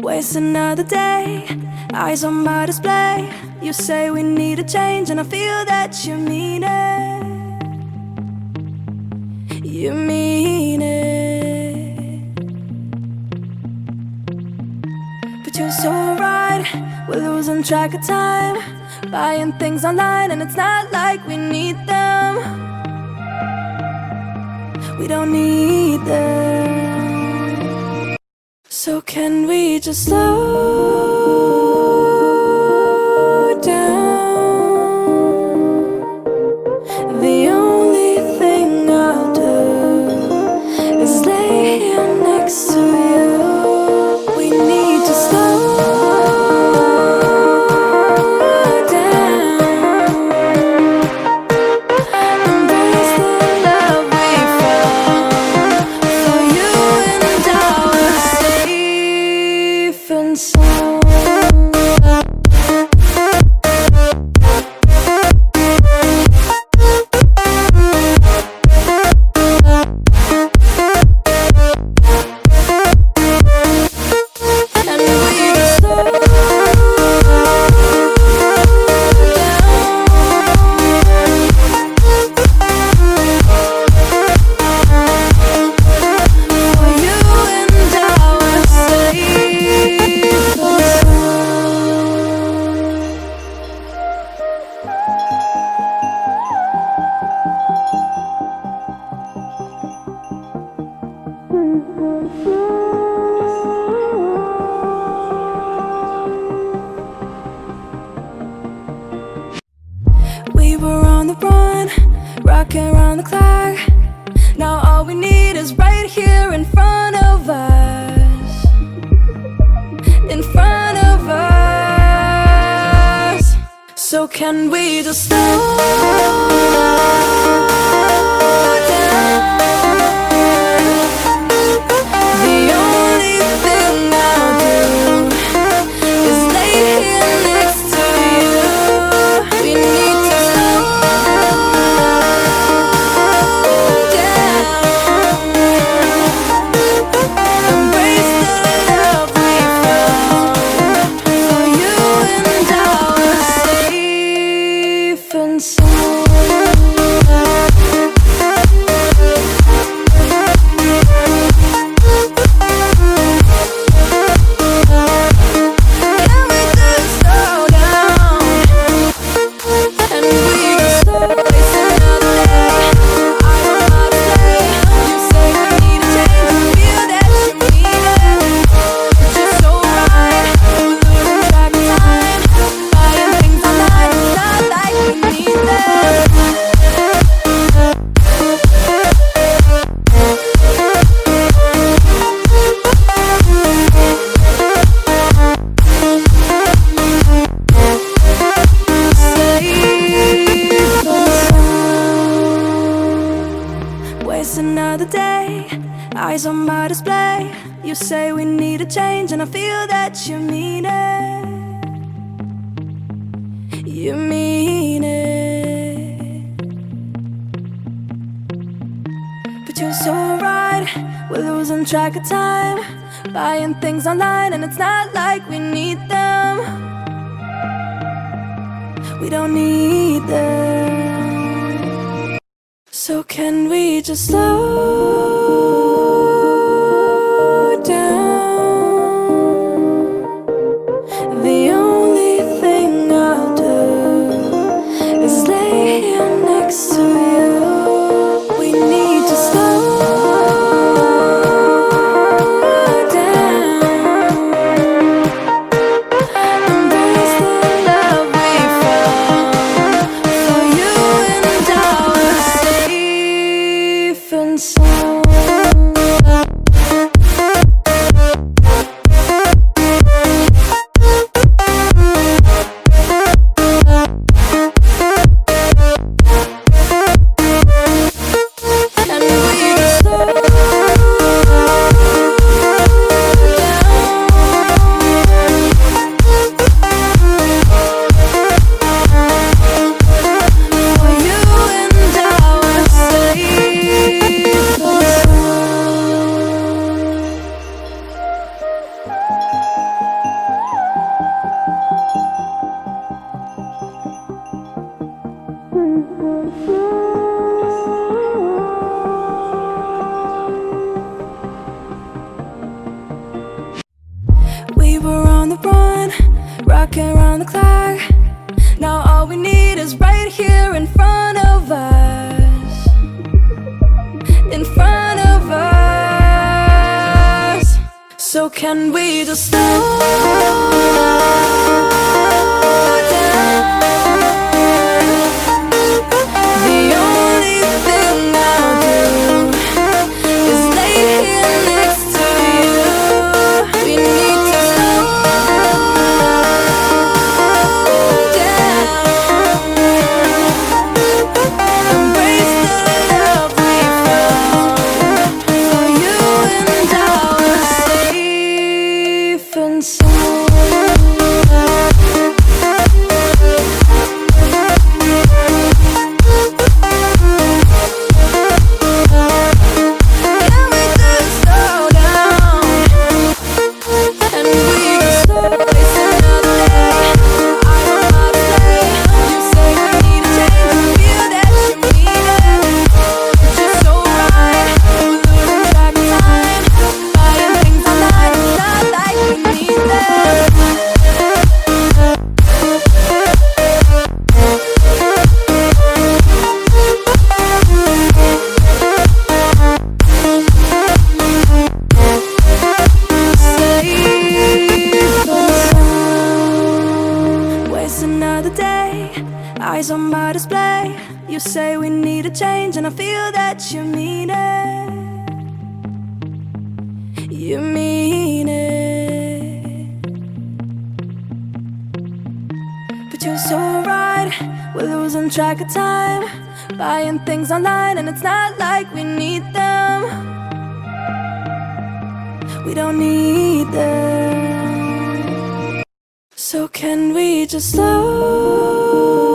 Waste another day, eyes on my display. You say we need a change, and I feel that you mean it. You mean it. But you're so right, we're losing track of time, buying things online, and it's not like we need them. We don't need them. So can we just slow down? The only thing I'll do is lay here next to you. We need to slow down. Embrace the love we found. For you and I were safe and sound. We were on the run, rocking around the clock. Now all we need is right here in front of us. In front of us. So can we just slow down? The only thing I'll do is lay here next to you. We need to slow down. Embrace the love we found. For you and I were safe and sound. Can we just slow down? And we can slow waste another day. I don't know how to play. You say we need a change, and feel that you mean it. But you're so right, we're losing track of time, buying things online, it's not like we need them. Waste another day, eyes on my display. You say we need a change, and I feel that you mean it. You mean it. But you're so right, we're losing track of time, buying things online, and it's not like we need them. We don't need them. So can we just slow down? The only thing I'll do is lay here next to you. We need to slow down. Embrace the love we found. For you and I were safe and sound. were on the run, rocking around the clock. Now all we need is right here in front of us. In front of us. So can we just slow down? The only thing I'll do is lay here next to you. We need to slow down. Embrace the love we found. For you and I are safe and sound. Can we just slow down? And we can slow waste another day. I don't know how to play. You say we need a change. Feel that you mean it. It's just so right. We're losing track of time. Buying things online. It's not like we need them. Waste another day, eyes on my display. You say we need a change, and I feel that you mean it. You mean it. But you're so right, we're losing track of time. Buying things online, and it's not like we need them. We don't need them. So can we just slow